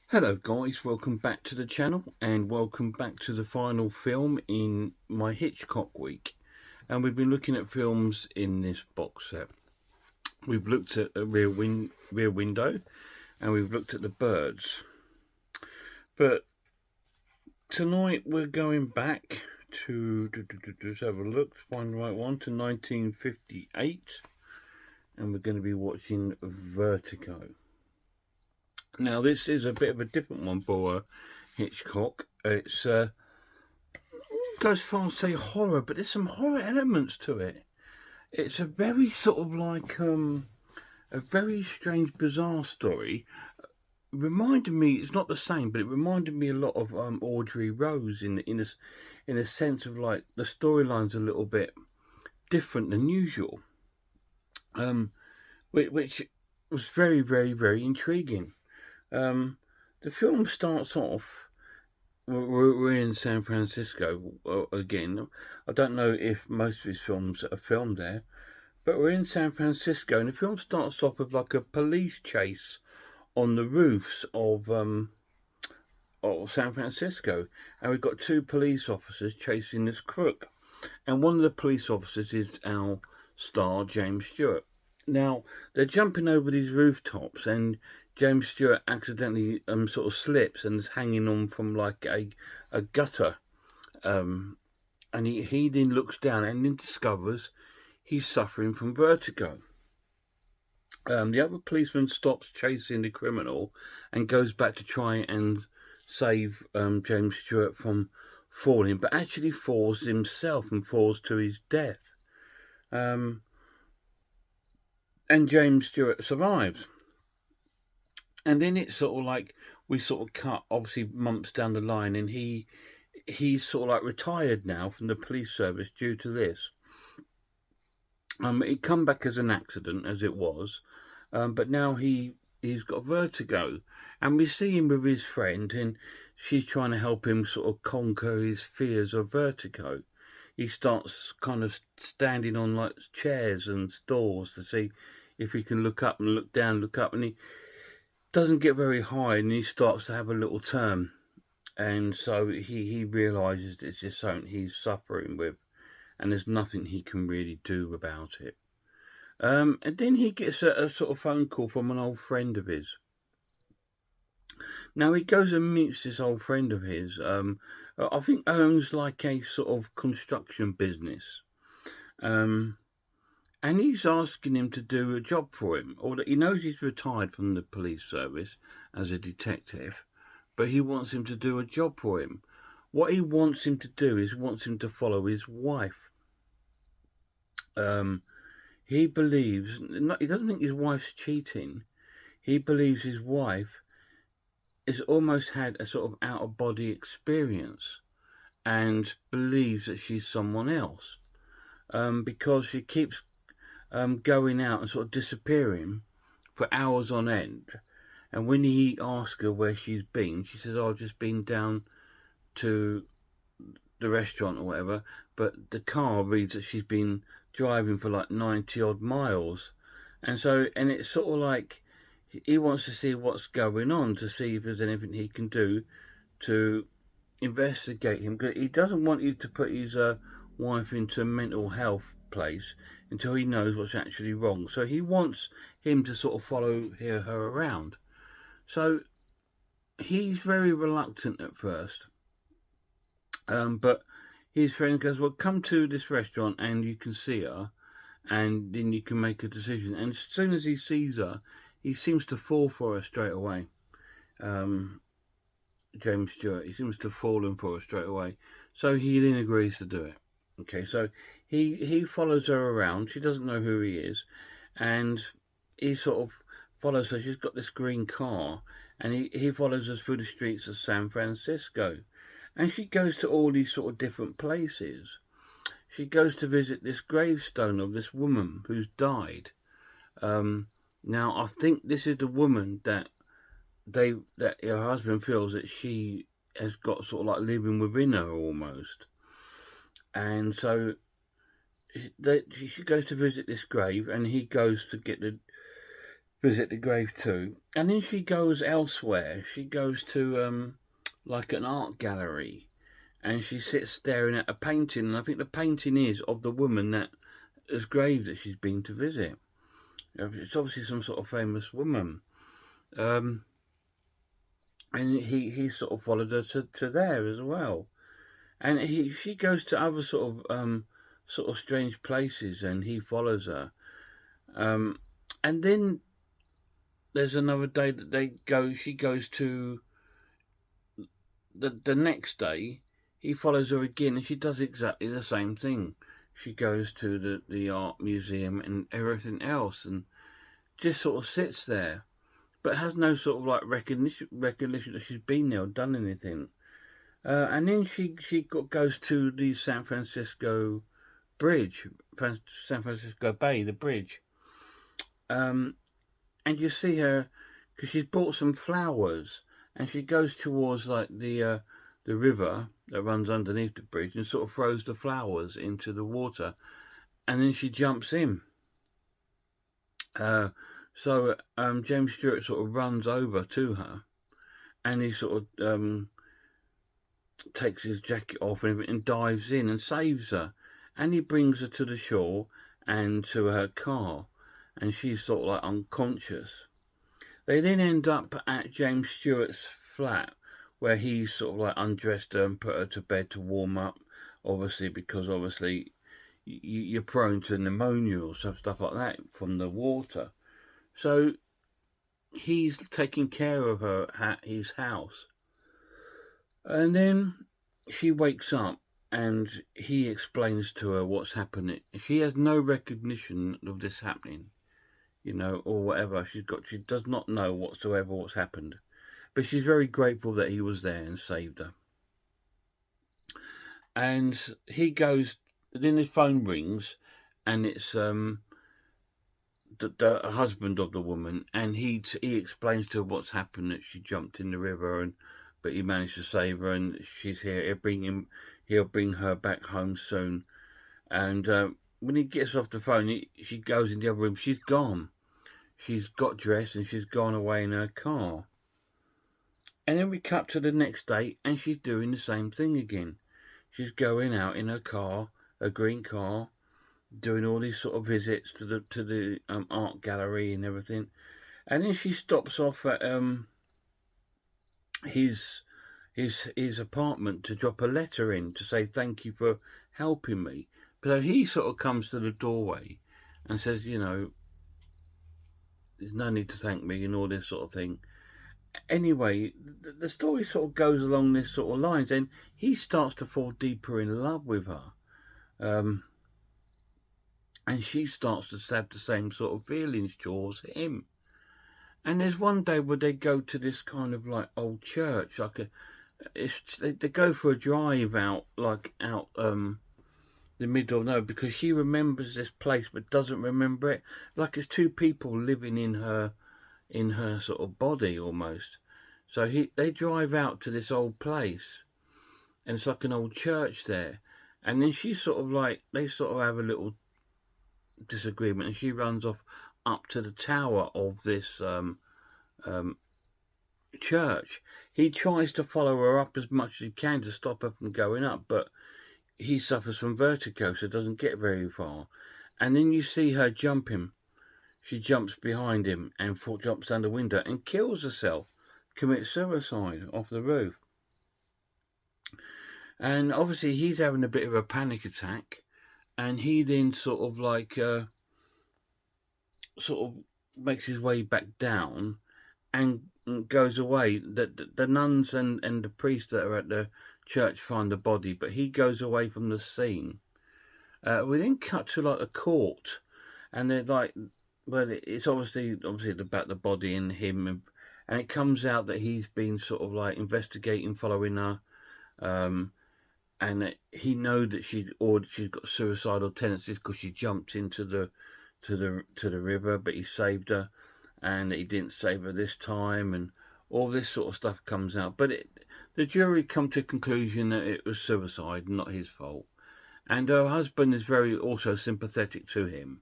Hello guys, welcome back to the channel and welcome back to the final film in my Hitchcock week. And we've been looking at films in this box set. We've looked at a Rear Window and we've looked at The Birds. But tonight we're going back to, let's have a look, find the right one, to 1958. And we're going to be watching Vertigo. Now this is a bit of a different one for Hitchcock. It's goes far to say horror, but there's some horror elements to it. It's a very sort of like a very strange, bizarre story. Reminded me, it's not the same, but it reminded me a lot of Audrey Rose in a sense of like the storyline's a little bit different than usual, which was very, very, very intriguing. The film starts off. We're in San Francisco again. I don't know if most of his films are filmed there, but we're in San Francisco, and the film starts off with like a police chase on the roofs of San Francisco, and we've got two police officers chasing this crook, and one of the police officers is our star James Stewart. Now they're jumping over these rooftops, and James Stewart accidentally sort of slips and is hanging on from like a gutter, and he then looks down and then discovers he's suffering from vertigo. The other policeman stops chasing the criminal and goes back to try and save James Stewart from falling, but actually falls himself and falls to his death. And James Stewart survives. And then it's sort of like we sort of cut obviously months down the line, and he's sort of like retired now from the police service due to this. It come back as an accident as it was, but now he's got vertigo, and we see him with his friend, and she's trying to help him sort of conquer his fears of vertigo. He starts kind of standing on like chairs and stools to see if he can look up and look down, look up, and he doesn't get very high, and he starts to have a little turn, and so he realizes it's just something he's suffering with, and there's nothing he can really do about it. And then he gets a sort of phone call from an old friend of his. Now he goes and meets this old friend of his. I think owns like a sort of construction business. And he's asking him to do a job for him. Or he knows he's retired from the police service as a detective, but he wants him to do a job for him. What he wants him to do is wants him to follow his wife. He believes, he doesn't think his wife's cheating. He believes his wife has almost had a sort of out-of-body experience and believes that she's someone else, because she keeps going out and sort of disappearing for hours on end. And when he asks her where she's been, she says, "Oh, I've just been down to the restaurant or whatever," but the car reads that she's been driving for like 90 odd miles. And it's sort of like he wants to see what's going on, to see if there's anything he can do to investigate him. Because he doesn't want you to put his wife into a mental health place until he knows what's actually wrong. So he wants him to sort of follow her around. So he's very reluctant at first. But his friend goes, "Well, come to this restaurant and you can see her, and then you can make a decision." And as soon as he sees her, he seems to fall for her straight away. James Stewart, he seems to fall in for her straight away. So he then agrees to do it. Okay, so he follows her around. She doesn't know who he is, and he sort of follows her. She's got this green car, and he follows her through the streets of San Francisco. And she goes to all these sort of different places. She goes to visit this gravestone of this woman who's died. Now, I think this is the woman that her husband feels that she has got sort of like living within her almost. And so she goes to visit this grave, and he goes to get visit the grave too. And then she goes elsewhere. She goes to like an art gallery, and she sits staring at a painting. And I think the painting is of the woman that has grave that she's been to visit. It's obviously some sort of famous woman. Um, and he sort of followed her to there as well. And she goes to other sort of strange places, and he follows her. Um, and then there's another day that they go. She goes to the next day. He follows her again, and she does exactly the same thing. She goes to the art museum and everything else, and just sort of sits there, but has no sort of like recognition that she's been there or done anything. And then she goes to the San Francisco Bridge, San Francisco Bay, the bridge. Um, and you see her because she's bought some flowers, and she goes towards like the river that runs underneath the bridge, and sort of throws the flowers into the water, and then she jumps in. So James Stewart sort of runs over to her, and he sort of takes his jacket off and dives in and saves her, and he brings her to the shore and to her car, and she's sort of like unconscious. They then end up at James Stewart's flat, where he sort of like undressed her and put her to bed to warm up, obviously because obviously you're prone to pneumonia or stuff like that from the water. So he's taking care of her at his house. And then she wakes up and he explains to her what's happening. She has no recognition of this happening, or whatever. She does not know whatsoever what's happened. But she's very grateful that he was there and saved her. And he goes, then the phone rings, and it's the husband of the woman, and he explains to her what's happened, that she jumped in the river, but he managed to save her, and she's here. He'll bring her back home soon. And when he gets off the phone, she goes in the other room. She's gone. She's got dressed and she's gone away in her car. And then we cut to the next day, and she's doing the same thing again. She's going out in her car, a green car, doing all these sort of visits to the art gallery and everything. And then she stops off at his apartment to drop a letter in to say thank you for helping me. So he sort of comes to the doorway and says, there's no need to thank me and all this sort of thing. Anyway, the story sort of goes along this sort of lines, and he starts to fall deeper in love with her. And she starts to have the same sort of feelings towards him. And there's one day where they go to this kind of like old church, like they go for a drive out the middle of nowhere, because she remembers this place but doesn't remember it. Like it's two people living in her sort of body almost. So they drive out to this old place, and it's like an old church there. And then she sort of like, they sort of have a little disagreement, and she runs off up to the tower of this church. He tries to follow her up as much as he can to stop her from going up, but he suffers from vertigo, so doesn't get very far. And then you see her jumping. She jumps behind him and jumps down the window and kills herself, commits suicide off the roof. And obviously he's having a bit of a panic attack, and he then sort of like makes his way back down and goes away. The nuns and the priests that are at the church find the body, but he goes away from the scene. We then cut to like a court, and they're like, well, it's obviously about the body and him, and it comes out that he's been sort of like investigating, following her, and he knows that she's got suicidal tendencies because she jumped into the river, but he saved her, and he didn't save her this time, and all this sort of stuff comes out. But the jury come to a conclusion that it was suicide, not his fault. And her husband is very also sympathetic to him.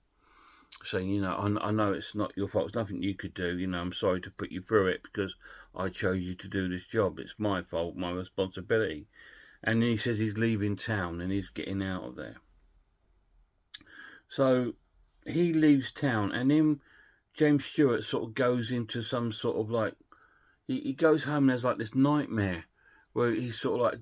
saying, I know it's not your fault. It's nothing you could do. I'm sorry to put you through it because I chose you to do this job. It's my fault, my responsibility. And then he says he's leaving town and he's getting out of there. So he leaves town, and then James Stewart sort of goes into some sort of like, he goes home and there's like this nightmare where he's sort of like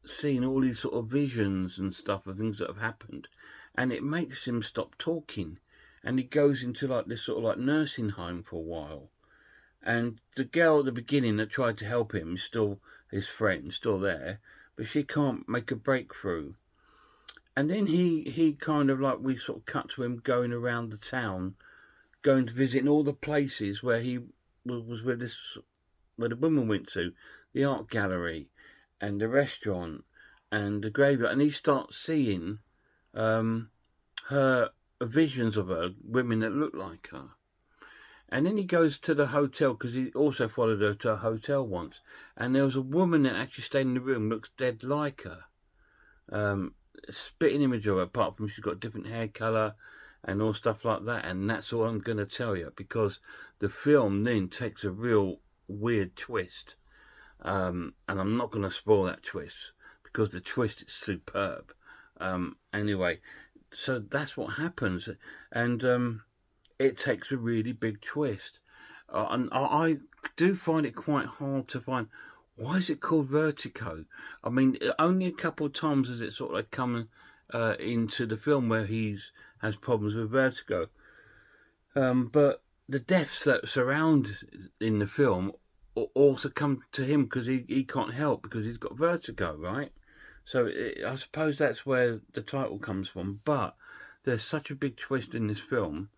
seeing all these sort of visions and stuff of things that have happened, and it makes him stop talking, and he goes into like this sort of like nursing home for a while, and the girl at the beginning that tried to help him is still his friend, still there, but she can't make a breakthrough. And then he kind of like, we sort of cut to him going around the town, going to visit all the places where he was with this, where the woman went to, the art gallery and the restaurant and the graveyard, and he starts seeing her visions of her, women that look like her. And then he goes to the hotel because he also followed her to a hotel once, and there was a woman that actually stayed in the room, looks dead like her. Spitting image of her, apart from she's got different hair colour and all stuff like that. And that's all I'm going to tell you, because the film then takes a real weird twist. And I'm not going to spoil that twist because the twist is superb. Anyway, so that's what happens, and it takes a really big twist. And I do find it quite hard to find, why is it called Vertigo? I mean, only a couple of times has it sort of like come into the film where has problems with vertigo. But the deaths that surround in the film also come to him because he can't help because he's got vertigo, right? So I suppose that's where the title comes from. But there's such a big twist in this film,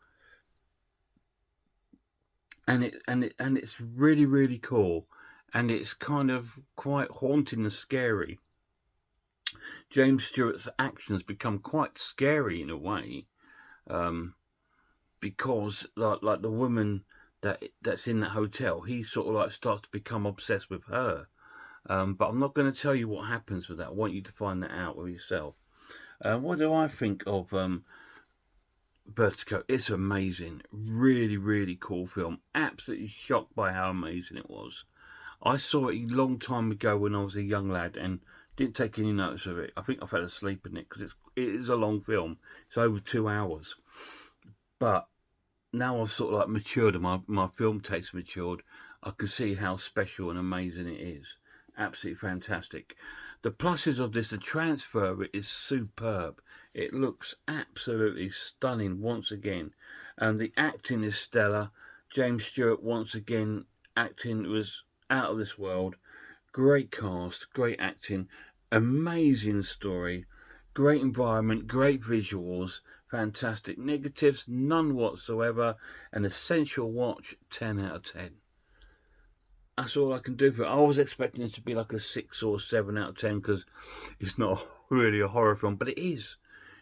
and it's really, really cool, and it's kind of quite haunting and scary. James Stewart's actions become quite scary in a way, because like the woman that's in that hotel, he sort of like starts to become obsessed with her. But I'm not going to tell you what happens with that. I want you to find that out with yourself. What do I think of Vertigo? It's amazing. Really, really cool film. Absolutely shocked by how amazing it was. I saw it a long time ago when I was a young lad and didn't take any notice of it. I think I fell asleep in it because it is a long film. It's over 2 hours. But now I've sort of like matured and my film taste matured, I can see how special and amazing it is. Absolutely fantastic. The pluses of this, the transfer of it is superb. It looks absolutely stunning once again. And the acting is stellar. James Stewart once again, acting was out of this world. Great cast, great acting, amazing story, great environment, great visuals, fantastic. Negatives, none whatsoever. An essential watch, 10 out of 10. That's all I can do for it. I was expecting it to be like a 6 or 7 out of 10 because it's not really a horror film, but it is.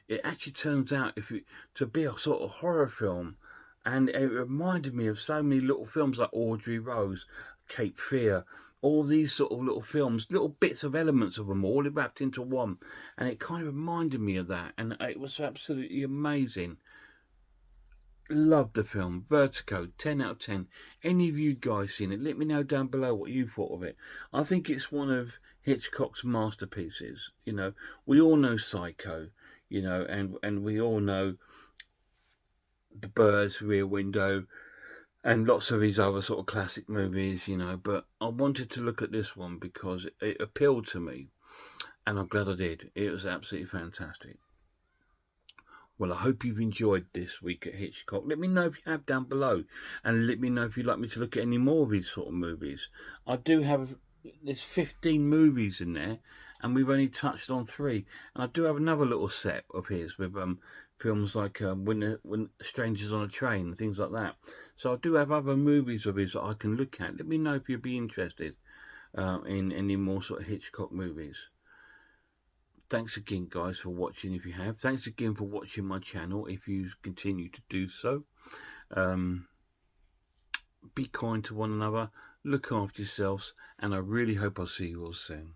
It actually turns out to be a sort of horror film, and it reminded me of so many little films like Audrey Rose, Cape Fear, all these sort of little films, little bits of elements of them all wrapped into one, and it kind of reminded me of that, and it was absolutely amazing. Loved the film. Vertigo, 10 out of 10. Any of you guys seen it? Let me know down below what you thought of it. I think it's one of Hitchcock's masterpieces. We all know Psycho, and we all know The Birds, Rear Window, and lots of his other sort of classic movies, but I wanted to look at this one because it appealed to me, and I'm glad I did. It was absolutely fantastic. Well, I hope you've enjoyed this week at Hitchcock. Let me know if you have down below, and let me know if you'd like me to look at any more of these sort of movies. I do have, there's 15 movies in there, and we've only touched on 3. And I do have another little set of his with films like when Strangers on a Train, things like that. So I do have other movies of his that I can look at. Let me know if you'd be interested in any more sort of Hitchcock movies. Thanks again, guys, for watching if you have. Thanks again for watching my channel if you continue to do so. Be kind to one another, look after yourselves, and I really hope I'll see you all soon.